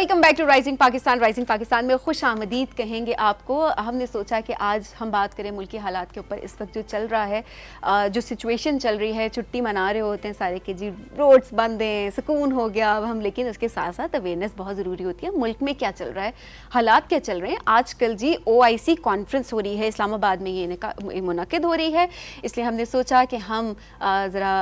Welcome back to Rising Pakistan میں خوش آمدید کہیں گے آپ کو. ہم نے سوچا کہ آج ہم بات کریں ملکی حالات کے اوپر. اس وقت جو چل رہا ہے, جو سچویشن چل رہی ہے, چھٹی منا رہے ہوتے ہیں سارے کہ جی روڈس بند ہیں, سکون ہو گیا اب ہم, لیکن اس کے ساتھ ساتھ اویئرنیس بہت ضروری ہوتی ہے. ملک میں کیا چل رہا ہے, حالات کیا چل رہے ہیں. آج کل جی OIC کانفرنس ہو رہی ہے اسلام آباد میں, یہ منعقد ہو رہی ہے, اس لیے ہم نے سوچا کہ ہم ذرا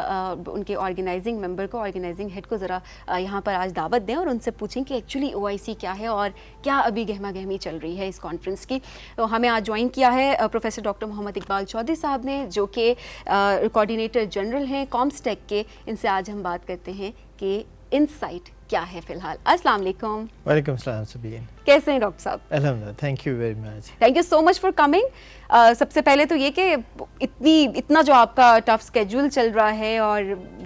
ان کے آرگنائزنگ ممبر کو, آرگنائزنگ ہیڈ کو ذرا یہاں پر آج دعوت دیں اور ان سے پوچھیں کہ ایکچولی OIC کیا ہے اور کیا ابھی گہما گہمی چل رہی ہے اس کانفرنس کی. تو ہمیں آج جوائن کیا ہے پروفیسر ڈاکٹر محمد اقبال چودھری صاحب نے, جو کہ کوآرڈینیٹر جنرل ہیں کامسٹیک کے. ان سے آج ہم بات کرتے ہیں کہ انسائٹ کیا ہے فی الحال. السلام علیکم. وعلیکم السلام سبین. کیسے ہیں ڈاکٹر صاحب؟ الحمدللہ, thank you very much. Thank you so much for coming. سب سے پہلے تو یہ کہ اتنا جو آپ کا ٹف اسکیڈول چل رہا ہے اور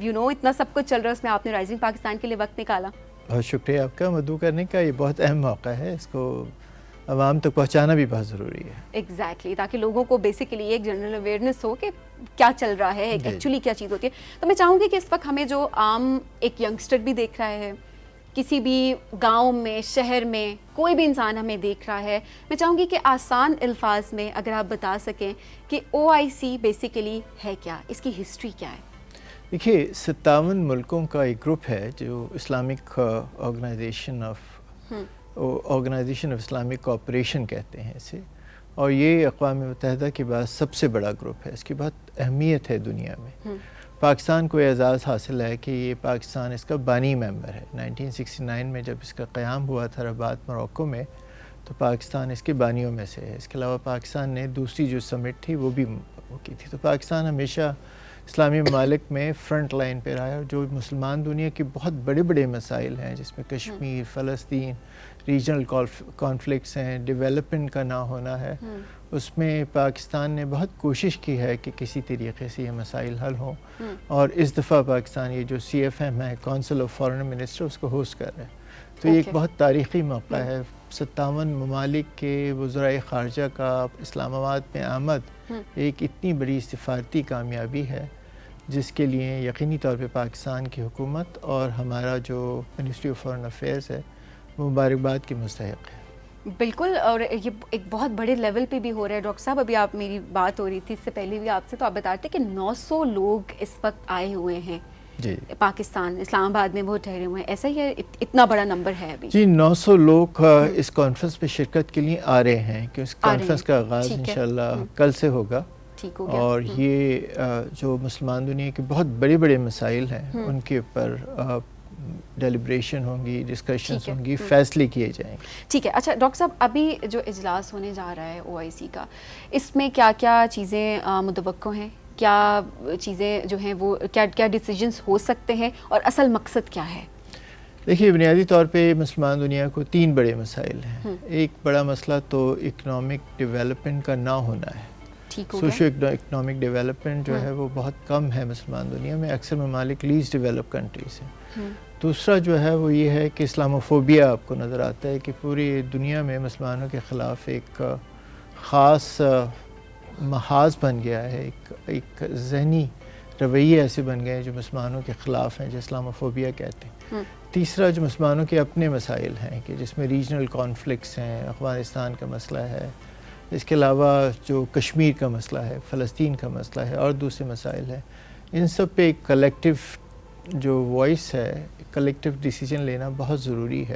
اتنا سب کچھ چل رہا ہے, اس میں آپ نے رائزنگ پاکستان کے لیے وقت نکالا. بہت شکریہ آپ کا مدعو کرنے کا. یہ بہت اہم موقع ہے, اس کو عوام تک پہنچانا بھی بہت ضروری ہے. ایگزیکٹلی, تاکہ لوگوں کو بیسیکلی ایک جنرل اویئرنیس ہو کہ کیا چل رہا ہے, ایکچولی کیا چیز ہوتی ہے. تو میں چاہوں گی کہ اس وقت ہمیں جو عام ایک ینگسٹر بھی دیکھ رہا ہے, کسی بھی گاؤں میں, شہر میں, کوئی بھی انسان ہمیں دیکھ رہا ہے, میں چاہوں گی کہ آسان الفاظ میں اگر آپ بتا سکیں کہ OIC بیسیکلی ہے کیا, اس کی ہسٹری کیا ہے. دیکھیے, 57 ملکوں کا ایک گروپ ہے جو Islamic Organisation of Islamic Cooperation کہتے ہیں اسے, اور یہ اقوام متحدہ کے بعد سب سے بڑا گروپ ہے. اس کی بہت اہمیت ہے دنیا میں. پاکستان کو اعزاز حاصل ہے کہ یہ پاکستان اس کا بانی ممبر ہے. 1969 میں جب اس کا قیام ہوا تھا رباط موروکو میں, تو پاکستان اس کے بانیوں میں سے ہے. اس کے علاوہ پاکستان نے دوسری جو سمٹ تھی وہ بھی کی تھی. تو پاکستان ہمیشہ اسلامی ممالک میں فرنٹ لائن پہ رہا ہے. جو مسلمان دنیا کے بہت بڑے بڑے مسائل ہیں, جس میں کشمیر, فلسطین, ریجنل کانفلکٹس ہیں, ڈیولپمنٹ کا نہ ہونا ہے, اس میں پاکستان نے بہت کوشش کی ہے کہ کسی طریقے سے یہ مسائل حل ہوں. اور اس دفعہ پاکستان یہ جو CFM ہے, کونسل آف فارن منسٹر, اس کو ہوسٹ کر رہے ہیں. تو یہ ایک بہت تاریخی موقع ہے. 57 ممالک کے وزرائے خارجہ کا اسلام آباد میں آمد ایک اتنی بڑی سفارتی کامیابی ہے, جس کے لیے یقینی طور پہ پاکستان کی حکومت اور ہمارا جو منسٹری آف فارن افیئرز ہے مبارکباد کی مستحق ہے. بالکل, اور یہ ایک بہت بڑے لیول پہ بھی ہو رہا ہے. ڈاکٹر صاحب ابھی آپ, میری بات ہو رہی تھی اس سے پہلے بھی آپ سے, تو آپ بتاتے کہ 900 لوگ اس وقت آئے ہوئے ہیں جی پاکستان, اسلام آباد میں وہ ٹھہرے ہوئے ہیں. ایسا ہی ہے, اتنا بڑا نمبر ہے ابھی؟ جی, 900 لوگ اس کانفرنس پہ شرکت کے لیے آ رہے ہیں, کہ اس کانفرنس کا آغاز انشاءاللہ کل سے ہوگا. اور یہ جو مسلمان دنیا کے بہت بڑے بڑے مسائل ہیں ان کے اوپر ڈیلیبریشن ہوں گی, ڈسکشنز ہوں گی, فیصلے کیے جائیں گے. ٹھیک ہے. اچھا ڈاکٹر صاحب, ابھی جو اجلاس ہونے جا رہا ہے OIC کا, اس میں کیا کیا چیزیں متوقع ہیں, کیا چیزیں جو ہیں وہ کیا ڈیسیجنز ہو سکتے ہیں, اور اصل مقصد کیا ہے؟ دیکھیے, بنیادی طور پہ مسلمان دنیا کو 3 بڑے مسائل ہیں. ایک بڑا مسئلہ تو اکنامک ڈیولپمنٹ کا نہ ہونا ہے. سوشو اکنامک ڈیولپمنٹ جو ہے وہ بہت کم ہے مسلمان دنیا میں. اکثر ممالک لیسٹ ڈیولپ کنٹریز ہیں. دوسرا جو ہے وہ یہ ہے کہ اسلاموفوبیا آپ کو نظر آتا ہے کہ پوری دنیا میں مسلمانوں کے خلاف ایک خاص محاذ بن گیا ہے, ایک ذہنی رویے ایسے بن گئے ہیں جو مسلمانوں کے خلاف ہیں, جو اسلاموفوبیا کہتے ہیں. تیسرا جو مسلمانوں کے اپنے مسائل ہیں, کہ جس میں ریجنل کانفلکٹس ہیں, افغانستان کا مسئلہ ہے, اس کے علاوہ جو کشمیر کا مسئلہ ہے, فلسطین کا مسئلہ ہے, اور دوسرے مسائل ہیں. ان سب پہ ایک کلیکٹیو جو وائس ہے, کلیکٹیو ڈیسیجن لینا بہت ضروری ہے.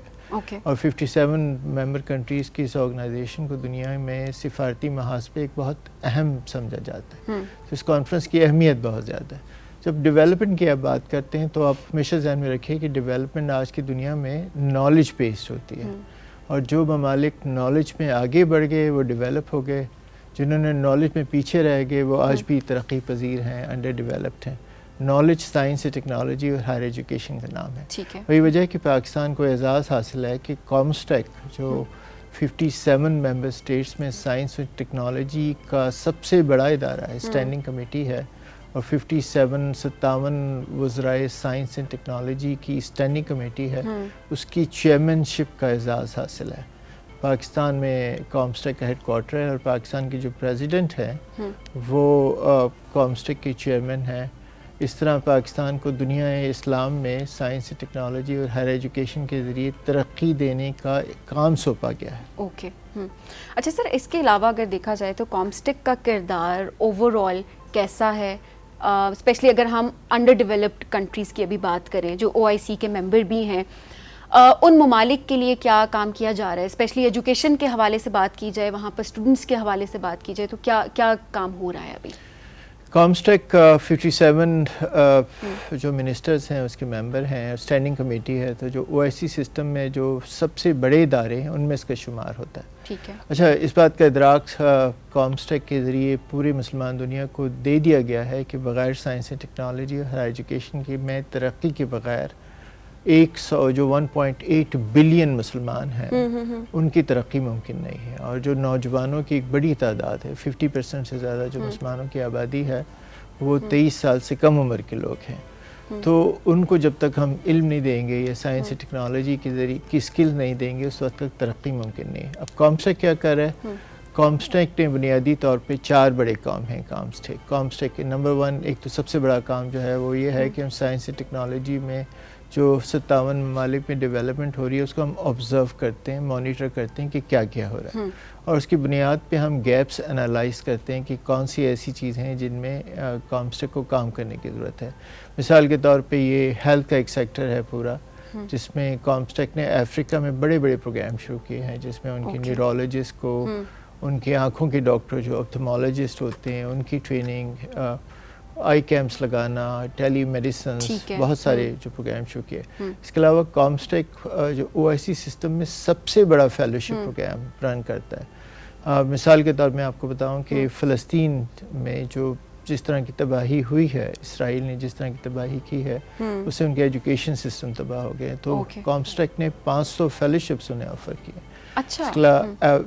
اور 57 ممبر کنٹریز کی اس آرگنائزیشن کو دنیا میں سفارتی محاذ پہ ایک بہت اہم سمجھا جاتا ہے. تو اس کانفرنس کی اہمیت بہت زیادہ ہے. جب ڈیولپمنٹ کی آپ بات کرتے ہیں تو آپ ہمیشہ ذہن میں رکھیے کہ ڈیولپمنٹ آج کی دنیا میں نالج بیسڈ ہوتی ہے, اور جو ممالک نالج میں آگے بڑھ گئے وہ ڈیولپ ہو گئے, جنہوں نے نالج میں پیچھے رہ گئے وہ آج بھی ترقی پذیر ہیں, انڈر ڈیولپڈ ہیں. نالج, سائنس اور ٹیکنالوجی اور ہائر ایجوکیشن کا نام ہے. وہی وجہ ہے کہ پاکستان کو اعزاز حاصل ہے کہ کامسٹیک جو 57 ممبر اسٹیٹس میں سائنس اور ٹیکنالوجی کا سب سے بڑا ادارہ ہے, اسٹینڈنگ کمیٹی ہے, اور 57 وزرائے سائنس اینڈ ٹیکنالوجی کی اسٹینڈنگ کمیٹی ہے, اس کی چیئرمین شپ کا اعزاز حاصل ہے. پاکستان میں کامسٹیک کا ہیڈ کوارٹر ہے, اور پاکستان کی جو پریزیڈنٹ ہیں وہ کامسٹیک کے چیئرمین ہیں. اس طرح پاکستان کو دنیا اسلام میں سائنس ٹیکنالوجی اور ہائر ایجوکیشن کے ذریعے ترقی دینے کا کام سونپا گیا ہے. اوکے اچھا سر، اس کے علاوہ اگر دیکھا جائے تو کامسٹیک کا کردار اوور آل کیسا ہے، اسپیشلی اگر ہم انڈر ڈیولپڈ کنٹریز کی ابھی بات کریں جو OIC کے ممبر بھی ہیں، ان ممالک کے لیے کیا کام کیا جا رہا ہے؟ اسپیشلی ایجوکیشن کے حوالے سے بات کی جائے، وہاں پر اسٹوڈنٹس کے حوالے سے بات کی جائے تو کیا کام ہو رہا ہے ابھی؟ کامسٹیک 57 جو منسٹرز ہیں اس کے ممبر ہیں، اسٹینڈنگ کمیٹی ہے، تو جو OIC سسٹم میں جو سب سے بڑے ادارے ہیں ان میں اس کا شمار ہوتا ہے. ٹھیک ہے. اچھا، اس بات کا ادراک کامسٹیک کے ذریعے پوری مسلمان دنیا کو دے دیا گیا ہے کہ بغیر سائنس اینڈ ٹیکنالوجی اور ہائر ایجوکیشن کی میں ترقی کے بغیر 1.8 بلین مسلمان ہیں ان کی ترقی ممکن نہیں ہے. اور جو نوجوانوں کی ایک بڑی تعداد ہے، 50% سے زیادہ جو مسلمانوں کی آبادی ہے وہ 23 سال سے کم عمر کے لوگ ہیں. تو ان کو جب تک ہم علم نہیں دیں گے یا سائنس ٹیکنالوجی کے ذریعے کی سکل نہیں دیں گے اس وقت تک ترقی ممکن نہیں ہے. اب کامسٹیک کیا کر رہا ہے؟ کامسٹیک نے بنیادی طور پہ 4 بڑے کام ہیں. کامسٹیک کے نمبر 1 ایک تو سب سے بڑا کام جو ہے وہ یہ ہے کہ ہم سائنس ٹیکنالوجی میں جو 57 ممالک میں ڈیولپمنٹ ہو رہی ہے اس کو ہم آبزرو کرتے ہیں، مانیٹر کرتے ہیں کہ کیا کیا ہو رہا ہے، اور اس کی بنیاد پہ ہم گیپس انالائز کرتے ہیں کہ کون سی ایسی چیزیں ہیں جن میں کامسٹیک کو کام کرنے کی ضرورت ہے. مثال کے طور پہ یہ ہیلتھ کا ایک سیکٹر ہے پورا، جس میں کامسٹیک نے افریقہ میں بڑے بڑے پروگرام شروع کیے ہیں، جس میں ان کی نیورولوجسٹ کو، ان کی آنکھوں کے ڈاکٹر جو آپتھمالوجسٹ ہوتے ہیں ان کی ٹریننگ، آئی کیمپس لگانا، ٹیلی میڈیسنس، بہت سارے جو پروگرام شروع کیے. اس کے علاوہ کامسٹیک جو OIC سسٹم میں سب سے بڑا فیلوشپ پروگرام رن کرتا ہے. مثال کے طور میں آپ کو بتاؤں کہ فلسطین میں جس طرح کی تباہی ہوئی ہے، اسرائیل نے جس طرح کی تباہی کی ہے اس سے ان کے ایجوکیشن سسٹم تباہ ہو گئے. تو کامسٹیک نے 500 فیلوشپس انہیں آفر کیے.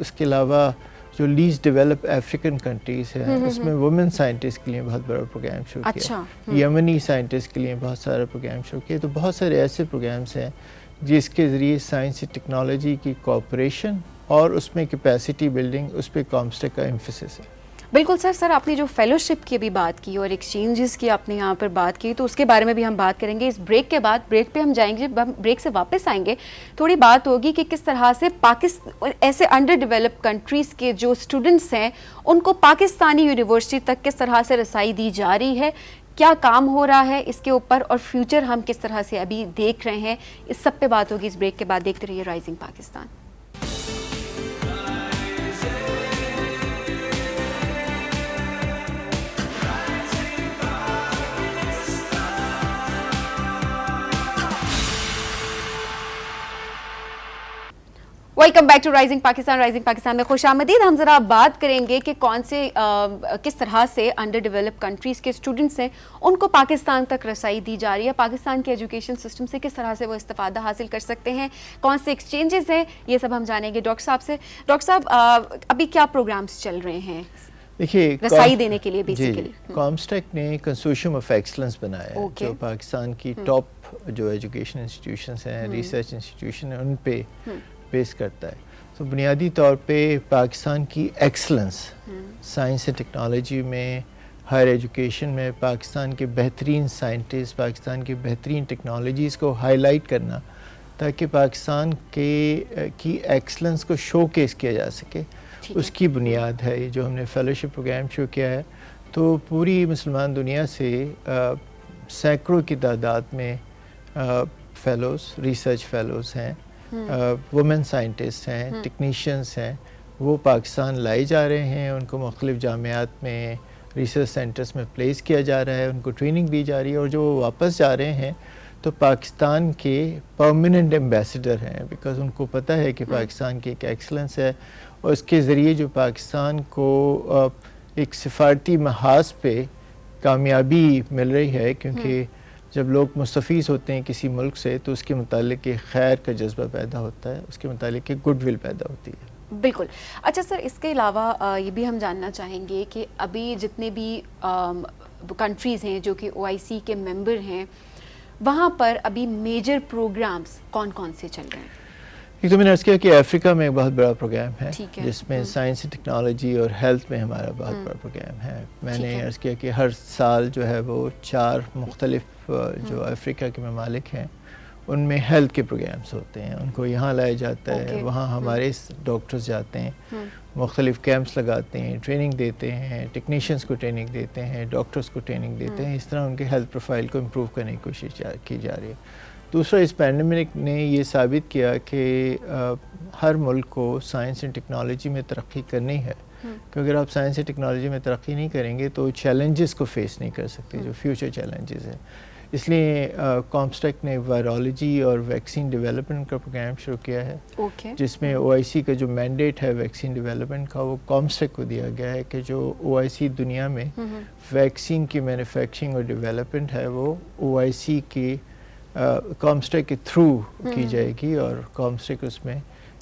اس کے علاوہ جو لیسٹ ڈیولپ افریقن کنٹریز ہیں اس میں وومن سائنٹسٹ کے لیے بہت بڑا پروگرام شروع کیا. یمنی سائنٹسٹ کے لیے بہت سارا پروگرام شروع کیا. تو بہت سارے ایسے پروگرامس ہیں جس کے ذریعے سائنس ٹیکنالوجی کی کوآپریشن اور اس میں کیپیسٹی بلڈنگ، اس پہ کامسٹیک کا ایمفیسس ہے. بالکل سر، آپ نے جو فیلوشپ کی بھی بات کی اور ایکسچینجز کی آپ نے یہاں پر بات کی، تو اس کے بارے میں بھی ہم بات کریں گے اس بریک کے بعد. بریک پہ ہم جائیں گے، جب ہم بریک سے واپس آئیں گے تھوڑی بات ہوگی کہ کس طرح سے ایسے انڈر ڈیولپ کنٹریز کے جو اسٹوڈنٹس ہیں ان کو پاکستانی یونیورسٹی تک کس طرح سے رسائی دی جا رہی ہے، کیا کام ہو رہا ہے اس کے اوپر، اور فیوچر ہم کس طرح سے ابھی دیکھ رہے ہیں. اس سب پہ بات ہوگی اس بریک کے بعد. دیکھتے رہیے Rising Pakistan. Welcome back to Rising Pakistan. Rising Pakistan میں خوش آمدید. ہم ذرا بات کریں گے کہ کس طرح سے انڈر ڈیولپ کنٹریز کے اسٹوڈنٹس ہیں ان کو پاکستان تک رسائی دی جا رہی ہے، پاکستان کے ایجوکیشن سسٹم سے کس طرح سے وہ استفادہ حاصل کر سکتے ہیں، کون سے ایکسچینجز ہیں، یہ سب ہم جانیں گے ڈاکٹر صاحب سے. ڈاکٹر صاحب، ابھی کیا پروگرامز چل رہے ہیں دیکھیے رسائی دینے کے لیے بیسیکلی؟ کامسٹیک نے کنسورشیم آف ایکسلنس بنایا ہے جو پاکستان کی ٹاپ جو ایجوکیشن انسٹیٹیوشنس ہیں، ریسرچ انسٹیٹیوشن ہیں، ان پہ بیس کرتا ہے. تو بنیادی طور پہ پاکستان کی ایکسلنس سائنس اینڈ ٹیکنالوجی میں، ہائر ایجوکیشن میں پاکستان کے بہترین سائنٹسٹ، پاکستان کی بہترین ٹیکنالوجیز کو ہائی لائٹ کرنا تاکہ پاکستان کی ایکسلنس کو شو کیس کیا جا سکے، اس کی بنیاد ہے یہ جو ہم نے فیلوشپ پروگرام شروع کیا ہے. تو پوری مسلمان دنیا سے سینکڑوں کی تعداد میں فیلوز، ریسرچ فیلوز ہیں، وومن سائنٹسٹ ہیں، ٹیکنیشینس ہیں، وہ پاکستان لائے جا رہے ہیں. ان کو مختلف جامعات میں، ریسرچ سینٹرز میں پلیس کیا جا رہا ہے، ان کو ٹریننگ دی جا رہی ہے، اور جو وہ واپس جا رہے ہیں تو پاکستان کے پرماننٹ ایمبیسڈر ہیں، بیکاز ان کو پتہ ہے کہ پاکستان کی ایک ایکسلنس ہے، اور اس کے ذریعے جو پاکستان کو ایک سفارتی محاذ پہ کامیابی مل رہی ہے، کیونکہ جب لوگ مستفیض ہوتے ہیں کسی ملک سے تو اس کے متعلق ایک خیر کا جذبہ پیدا ہوتا ہے، اس کے متعلق ایک گڈ ول پیدا ہوتی ہے. بالکل. اچھا سر، اس کے علاوہ یہ بھی ہم جاننا چاہیں گے کہ ابھی جتنے بھی کنٹریز ہیں جو کہ OIC کے ممبر ہیں، وہاں پر ابھی میجر پروگرامز کون کون سے چل رہے ہیں؟ ایک تو میں نے عرض کیا کہ افریقہ میں ایک بہت بڑا پروگرام ہے جس میں سائنس ٹیکنالوجی اور ہیلتھ میں ہمارا بہت بڑا پروگرام ہے. میں نے عرض کیا کہ ہر سال جو ہے وہ 4 مختلف جو افریقہ کے ممالک ہیں ان میں ہیلتھ کے پروگرامز ہوتے ہیں. ان کو یہاں لایا جاتا ہے, وہاں ہمارے ڈاکٹرز جاتے ہیں, مختلف کیمپس لگاتے ہیں, ٹریننگ دیتے ہیں, ٹیکنیشینز کو ٹریننگ دیتے ہیں, ڈاکٹرز کو ٹریننگ دیتے ہیں. اس طرح ان کے ہیلتھ پروفائل کو امپروو کرنے کی کوشش کی جا رہی ہے. دوسرا, اس پینڈیمک نے یہ ثابت کیا کہ ہر ملک کو سائنس اینڈ ٹیکنالوجی میں ترقی کرنی ہے, کہ اگر آپ سائنس اینڈ ٹیکنالوجی میں ترقی نہیں کریں گے تو چیلنجز کو فیس نہیں کر سکتے جو فیوچر چیلنجز ہیں. اس لیے کامسٹیک نے وائرولوجی اور ویکسین ڈیولپمنٹ کا پروگرام شروع کیا ہے, جس میں OIC کا جو مینڈیٹ ہے ویکسین ڈیولپمنٹ کا وہ کامسٹیک کو دیا گیا ہے کہ جو OIC دنیا میں ویکسین کی مینوفیکچرنگ اور ڈیولپمنٹ ہے وہ OIC کی کامسٹیک کے تھرو کی جائے گی اور کامسٹیک اس میں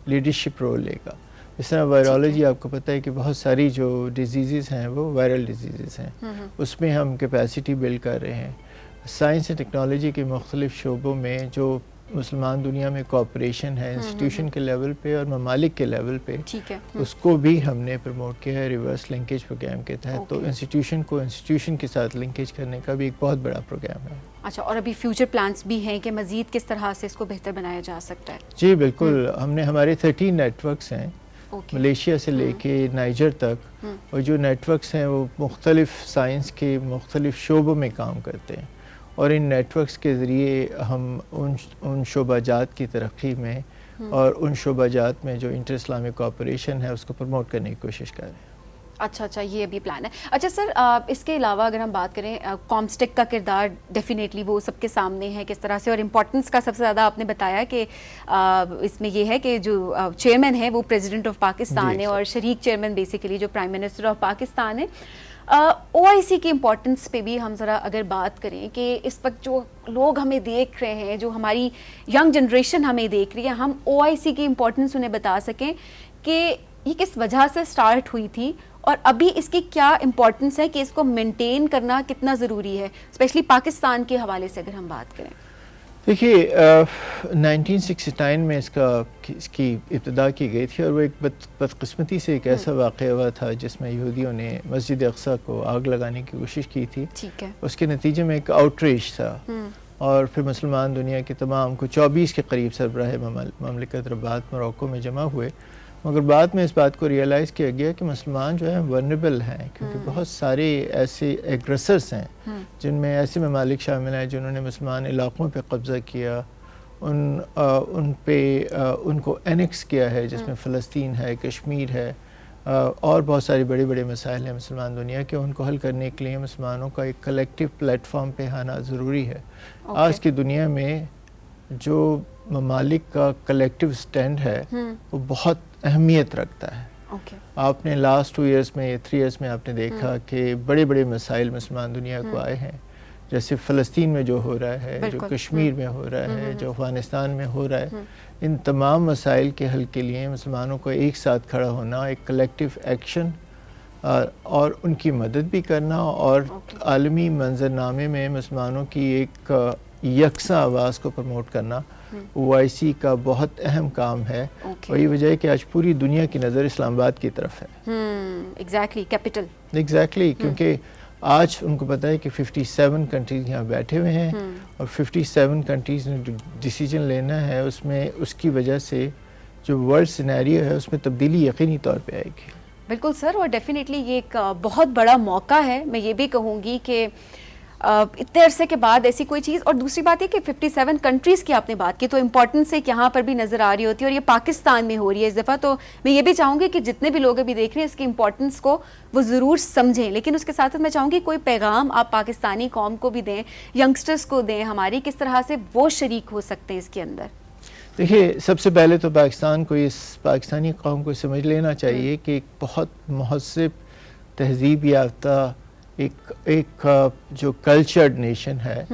لیڈرشپ رول لے گا. اس طرح وائرولوجی آپ کو پتہ ہے کہ بہت ساری جو ڈیزیزز ہیں وہ وائرل ڈیزیزز ہیں, اس میں ہم کیپیسٹی بلڈ کر رہے ہیں. سائنس اینڈ ٹیکنالوجی کے مختلف شعبوں میں جو مسلمان دنیا میں کوآپریشن ہے انسٹیٹیوشن کے لیول پہ اور ممالک کے لیول پہ, اس کو بھی ہم نے پروموٹ کیا ہے ریورس لنکیج پروگرام کے تحت. تو انسٹیٹیوشن کو انسٹیٹیوشن کے ساتھ لنکیج کرنے کا بھی ایک بہت بڑا پروگرام ہے. اچھا, اور ابھی فیوچر پلانس بھی ہیں کہ مزید کس طرح سے اس کو بہتر بنایا جا سکتا ہے؟ جی بالکل, ہم نے ہمارے 13 نیٹ ورکس ہیں ملیشیا سے لے کے نائجر تک, اور جو نیٹ ورکس ہیں وہ مختلف سائنس کے مختلف شعبوں میں کام کرتے ہیں, اور ان نیٹ ورکس کے ذریعے ہم ان شعبہ جات کی ترقی میں اور ان شعبہ جات میں جو انٹر اسلامک کوآپریشن ہے اس کو پروموٹ کرنے کی کوشش کر رہے ہیں. اچھا, یہ ابھی پلان ہے. اچھا سر, اس کے علاوہ اگر ہم بات کریں کامسٹیک کا کردار ڈیفینیٹلی وہ سب کے سامنے ہے کس طرح سے, اور امپورٹنس کا سب سے زیادہ آپ نے بتایا کہ اس میں یہ ہے کہ جو چیئرمین ہے وہ پریزیڈنٹ آف پاکستان ہے اور شریک چیئرمین بیسیکلی جو پرائم منسٹر آف پاکستان ہے. OIC کی امپورٹنس پہ بھی ہم ذرا اگر بات کریں کہ اس وقت جو لوگ ہمیں دیکھ رہے ہیں, جو ہماری ینگ جنریشن ہمیں دیکھ رہی ہے, ہم OIC کی امپورٹنس انہیں بتا سکیں کہ یہ کس وجہ سے سٹارٹ ہوئی تھی اور ابھی اس کی کیا امپورٹنس ہے, کہ اس کو مینٹین کرنا کتنا ضروری ہے, اسپیشلی پاکستان کے حوالے سے اگر ہم بات کریں. دیکھیے 1969 میں اس کی ابتدا کی گئی تھی, اور وہ ایک بدقسمتی سے ایک ایسا واقعہ ہوا تھا جس میں یہودیوں نے مسجد اقصیٰ کو آگ لگانے کی کوشش کی تھی. اس کے نتیجے میں ایک آؤٹریچ تھا, اور پھر مسلمان دنیا کے تمام کو 24 کے قریب سربراہ مملکت رباط موروکو میں جمع ہوئے, مگر بعد میں اس بات کو ریئلائز کیا گیا کہ مسلمان جو ہیں ورنیبل ہیں, کیونکہ بہت سارے ایسے ایگریسرز ہیں جن میں ایسے ممالک شامل ہیں جنہوں نے مسلمان علاقوں پہ قبضہ کیا, ان کو اینکس کیا ہے, جس میں فلسطین ہے, کشمیر ہے, اور بہت سارے بڑے بڑے مسائل ہیں مسلمان دنیا کے. ان کو حل کرنے کے لیے مسلمانوں کا ایک کلیکٹیو پلیٹ فارم پہ آنا ضروری ہے. آج کی دنیا میں جو ممالک کا کلیکٹیو سٹینڈ ہے وہ بہت اہمیت رکھتا ہے. آپ نے لاسٹ 2 ایئرس میں 3 ایئرس میں آپ نے دیکھا کہ بڑے بڑے مسائل مسلمان دنیا کو آئے ہیں, جیسے فلسطین میں جو ہو رہا ہے, جو کشمیر میں ہو رہا ہے, جو افغانستان میں ہو رہا ہے. ان تمام مسائل کے حل کے لیے مسلمانوں کو ایک ساتھ کھڑا ہونا, ایک کلیکٹیو ایکشن, اور ان کی مدد بھی کرنا, اور عالمی منظرنامے میں مسلمانوں کی ایک یکساں آواز کو پروموٹ کرنا OIC کا بہت اہم کام ہے. اور یہ وجہ ہے کہ آج پوری دنیا کی نظر اسلام آباد کی طرف ہے. Exactly, capital. ایگزیکٹلی, کیونکہ آج ان کو پتہ ہے کہ 57 کنٹریز یہاں بیٹھے ہوئے ہیں, اور 57 کنٹریز نے ڈیسیجن لینا ہے, اس میں اس کی وجہ سے جو ورلڈ سینیریو ہے اس میں تبدیلی یقینی طور پہ آئے گی. بالکل سر, اور ڈیفینیٹلی یہ ایک بہت بڑا موقع ہے. میں یہ بھی کہوں گی کہ اتنے عرصے کے بعد ایسی کوئی چیز, اور دوسری بات یہ کہ 57 کنٹریز کی آپ نے بات کی, تو امپورٹنس ایک یہاں پر بھی نظر آ رہی ہوتی ہے, اور یہ پاکستان میں ہو رہی ہے اس دفعہ. تو میں یہ بھی چاہوں گی کہ جتنے بھی لوگ ابھی دیکھ رہے ہیں اس کی امپورٹنس کو وہ ضرور سمجھیں, لیکن اس کے ساتھ میں چاہوں گی کوئی پیغام آپ پاکستانی قوم کو بھی دیں, ینگسٹرز کو دیں ہماری, کس طرح سے وہ شریک ہو سکتے ہیں اس کے اندر. دیکھیے, سب سے پہلے تو پاکستانی قوم کو سمجھ لینا چاہیے کہ ایک بہت مہذب, تہذیب یافتہ, ایک جو کلچرڈ نیشن ہے,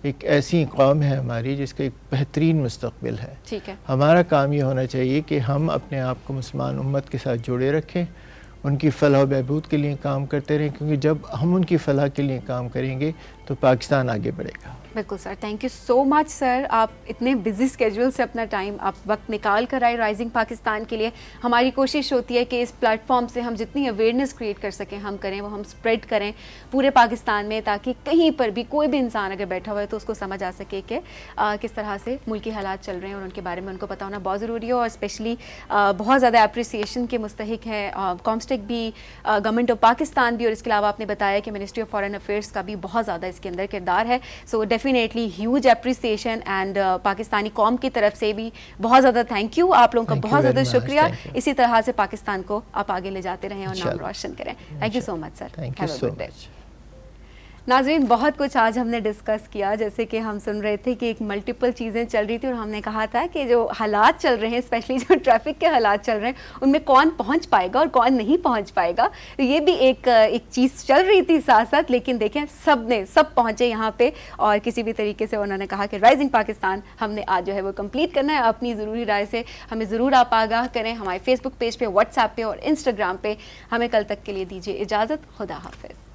ایک ایسی قوم ہے ہماری جس کا ایک بہترین مستقبل ہے. ہمارا کام یہ ہونا چاہیے کہ ہم اپنے آپ کو مسلمان امت کے ساتھ جوڑے رکھیں, ان کی فلاح و بہبود کے لیے کام کرتے رہیں, کیونکہ جب ہم ان کی فلاح کے لیے کام کریں گے تو پاکستان آگے بڑھے گا. بالکل سر, تھینک یو سو مچ سر. آپ اتنے بزی اسکیجول سے اپنا ٹائم آپ وقت نکال کر آئے رائزنگ پاکستان کے لیے. ہماری کوشش ہوتی ہے کہ اس پلیٹ فارم سے ہم جتنی اویئرنیس کریٹ کر سکیں ہم کریں, وہ ہم اسپریڈ کریں پورے پاکستان میں, تاکہ کہیں پر بھی کوئی بھی انسان اگر بیٹھا ہوا ہے تو اس کو سمجھ آ سکے کہ کس طرح سے ملکی حالات چل رہے ہیں, اور ان کے بارے میں ان کو پتہ ہونا بہت ضروری ہے. اور اسپیشلی بہت زیادہ اپریسیشن کے مستحق ہیں کامسٹیک بھی, گورنمنٹ آف پاکستان بھی, اور اس کے علاوہ آپ نے بتایا کہ منسٹری آف فارن افیئرس کا بھی بہت زیادہ اس کے اندر کردار ہے. So definitely huge appreciation, and Pakistani قوم کی طرف سے بھی بہت زیادہ تھینک یو, آپ لوگوں کا بہت زیادہ شکریہ. اسی طرح سے پاکستان کو آپ آگے لے جاتے رہیں اور نام روشن کریں. Thank you so much sir. Thank you so much. ناظرین, بہت کچھ آج ہم نے ڈسکس کیا, جیسے کہ ہم سن رہے تھے کہ ایک ملٹیپل چیزیں چل رہی تھیں, اور ہم نے کہا تھا کہ جو حالات چل رہے ہیں, اسپیشلی جو ٹریفک کے حالات چل رہے ہیں, ان میں کون پہنچ پائے گا اور کون نہیں پہنچ پائے گا. یہ بھی ایک چیز چل رہی تھی ساتھ ساتھ, لیکن دیکھیں سب پہنچے یہاں پہ, اور کسی بھی طریقے سے انہوں نے کہا کہ رائزنگ پاکستان ہم نے آج جو ہے وہ کمپلیٹ کرنا ہے. اپنی ضروری رائے سے ہمیں ضرور آپ آگاہ کریں, ہمارے فیس بک پیج پہ, واٹس ایپ پہ اور انسٹاگرام پہ. ہمیں کل تک کے لیے دیجیے اجازت. خدا حافظ.